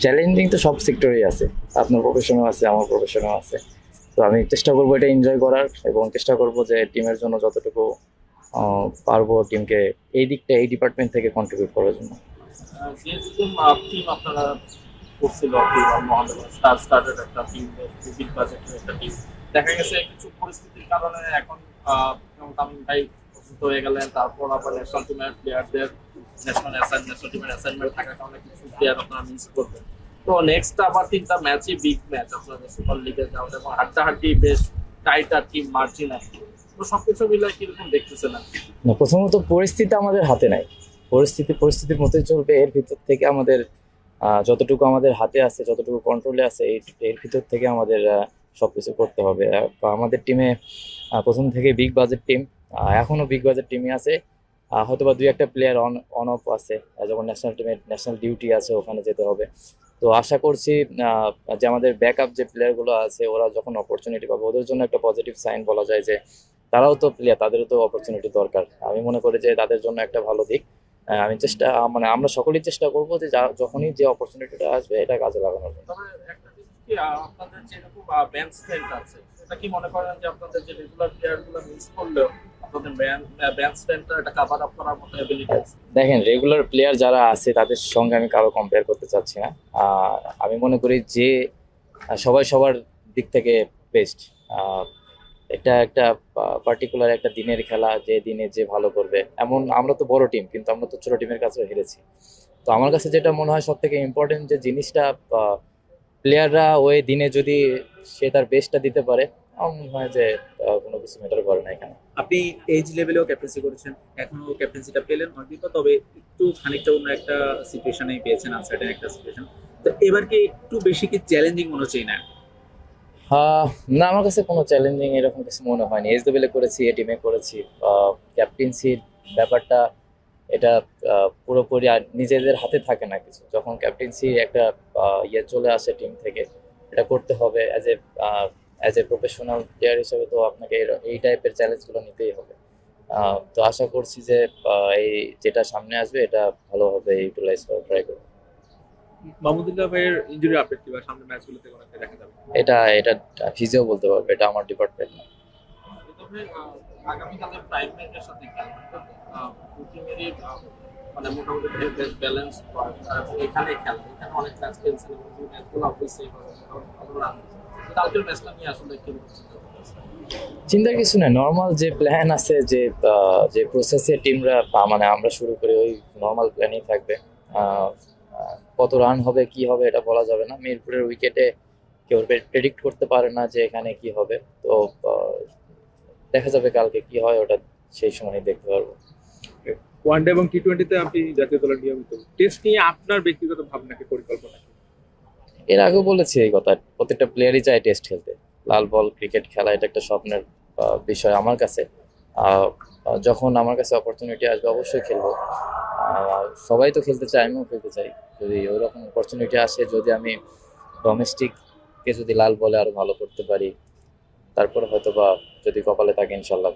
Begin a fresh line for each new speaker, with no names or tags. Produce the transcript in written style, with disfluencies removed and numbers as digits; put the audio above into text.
Challenging তো সব সেক্টরেই আছে, আপনার প্রফেশনও আছে, আমার প্রফেশনও আছে। তো আমি চেষ্টা করবো এটা এনজয় করার, এবং চেষ্টা করব যে টিমের জন্য যতটুকু পারবো টিমকে এই দিকটা, এই ডিপার্টমেন্ট থেকে কন্ট্রিবিউট করার জন্য।
যেহেতু টিম আপনারা করছিল আর কি, মোহামেডান স্টার স্টার্টেড একটা টিম, বিগ বাজেটের একটা টিম, দেখা গেছে কিছু পরিস্থিতির কারণে এখন যেমন তামিম ভাই অসুস্থ হয়ে গেলেন, তারপর আবার ন্যাশনাল টিমের প্লেয়ারদের ন্যাশনাল টিমের অ্যাসাইনমেন্ট থাকার কারণে কিছু প্লেয়ার আপনারা মিস করবেন। তো নেক্সট আবার 3টা ম্যাচই বিগ ম্যাচ আপনাদের সুপার লিগে যাওয়া, এবং হাড্ডাহাড্ডি বেশ টাইট আর টিম মার্জিন আর কি। তো সবকিছু মিলে কিরকম দেখতেছেন আর কি?
না, প্রথমত পরিস্থিতি আমাদের হাতে নাই। পরিস্থিতির মতোই চলবে। এর ভিতর থেকে আমাদের যতটুকু আমাদের হাতে আছে, যতটুকু কন্ট্রোলে আছে, এর ভিতর থেকে আমাদের সবকিছু করতে হবে। আমাদের টিমে প্রথম থেকে বিগ বাজেট টিম, এখনো বিগ বাজেট টিমই আছে। হয়তোবা দুই একটা প্লেয়ার অন অন অফ আছে, যখন ন্যাশনাল টিমের ন্যাশনাল ডিউটি আছে ওখানে যেতে হবে। তো আশা করছি যে আমাদের ব্যাকআপ যে প্লেয়ারগুলো আছে ওরা যখন অপরচুনিটি পাবে, ওদের জন্য একটা পজিটিভ সাইন বলা যায় যে তারাও তো প্লেয়ার, তাদেরও তো অপরচুনিটি দরকার। আমি মনে করি যে তাদের জন্য একটা ভালো দিক। আমি চেষ্টা, মানে আমরা সকলেই চেষ্টা করবো যে যখনই যে অপরচুনিটিটা আসবে এটা কাজে লাগানোর জন্য।
তবে একটা জিনিস কি, আপনাদের যেরকম বেঞ্চ স্ট্রেংথ আছে, সেটা কি মনে করেন যে আপনাদের যে রেগুলার প্লেয়ার গুলো মিস করলেও আপনাদের বেঞ্চ স্ট্রেংথটা এটা কাভার আপ করার মতো এবিলিটি আছে?
দেখেন, রেগুলার প্লেয়ার যারা আছে তাদের সঙ্গে আমি কারো কম্পেয়ার করতে চাচ্ছি না। আমি মনে করি যে সবাই সবার দিক থেকে বেস্ট। এটা একটা পার্টিকুলার একটা দিনের খেলা, যে দিনে যে ভালো করবে। এমন আমরা তো বড় টিম, কিন্তু আমরা তো ছোট টিমের কাছেও হেরেছি। তো আমার কাছে যেটা মনে হয় সব থেকে ইম্পর্টেন্ট যে জিনিসটা, প্লেয়াররা ওই দিনে যদি সে তার বেস্টটা দিতে পারে, আমার মনে হয় যে কোনো কিছু ম্যাটার করে না এখানে।
আপনি এইজ লেভেলেও ক্যাপ্টেন্সি করেছেন, এখনো ক্যাপ্টেন্সিটা পেলেন হয়তো, তবে একটু খানিকটা অন্য একটা সিচুয়েশনে পেয়েছেন, আনসার্টেন একটা সিচুয়েশন। তো এবার কি একটু বেশি কি চ্যালেঞ্জিং মনে হচ্ছে না?
আহ, না, আমার কাছে কোনো চ্যালেঞ্জিং এরকম কিছু মনে হয়নি। এস লেভেলে করেছি, এ টিমে করেছি। ক্যাপ্টেন্সির ব্যাপারটা এটা পুরোপুরি আর নিজেদের হাতে থাকে না কিছু। যখন ক্যাপ্টেন্সি একটা ইয়ে চলে আসে টিম থেকে, এটা করতে হবে অ্যাজ এ প্রফেশনাল প্লেয়ার হিসেবে। তো আপনাকে এই টাইপের চ্যালেঞ্জগুলো নিতেই হবে। তো আশা করছি যে এই যেটা সামনে আসবে এটা ভালোভাবে ইউটিলাইজ করার ট্রাই করবো।
মাহমুদুল্লাহ ভাইয়ের ইনজুরি আপডেট কি বা সামনে ম্যাচগুলোতে কোনো একটা দেখা যাবে?
এটা ফিজিও বলতে পারবে, এটা আমার ডিপার্টমেন্ট না।
তবে আগামীকালে প্রাইম ব্যাংকের সাথে খেলা, দু টিমেরই মানে মোটামুটি বেশ ব্যালেন্স, এখানে খেলা, এখানে অনেক ম্যাচ খেলছে এবং দুই ম্যাচগুলো অবশ্যই ভালো রান। কালকের ম্যাচটা নিয়ে আসলে কিরকম চিন্তা করতেছে?
চিন্তার কিছু নেই, নর্মাল যে প্ল্যান আছে, যে প্রসেসে টিমরা, মানে আমরা শুরু করি ওই নর্মাল প্ল্যানই থাকবে। আহ, কত রান হবে কি হবে এটা বলা যাবে না। মিরপুরের উইকেটে কেউ প্রেডিক্ট করতে পারে না যে এখানে কি হবে। তো আহ, দেখা যাবে কালকে কি হয়, ওটা সেই সময় দেখতে পারবো।
ওয়ানডে এবং টি-টোয়েন্টিতে আপনি জাতীয় দলের নিয়মিত, টেস্ট নিয়ে আপনার ব্যক্তিগত ভাবনা কি, পরিকল্পনা কি?
এর আগেও বলেছি এই কথা, প্রত্যেকটা প্লেয়ারই চায় টেস্ট খেলতে। লাল বল ক্রিকেট খেলা এটা একটা স্বপ্নের বিষয় আমার কাছে। আহ, যখন আমার কাছে অপরচুনিটি আসবে অবশ্যই খেলবো। সবাই তো খেলতে চায়, আমিও খেলতে চাই। যদি ওইরকম অপরচুনিটি আসে, যদি আমি ডোমেস্টিককে যদি লাল বলে আরো ভালো করতে পারি, তারপর হয়তো বা যদি কপালে থাকে ইনশাল্লাহ।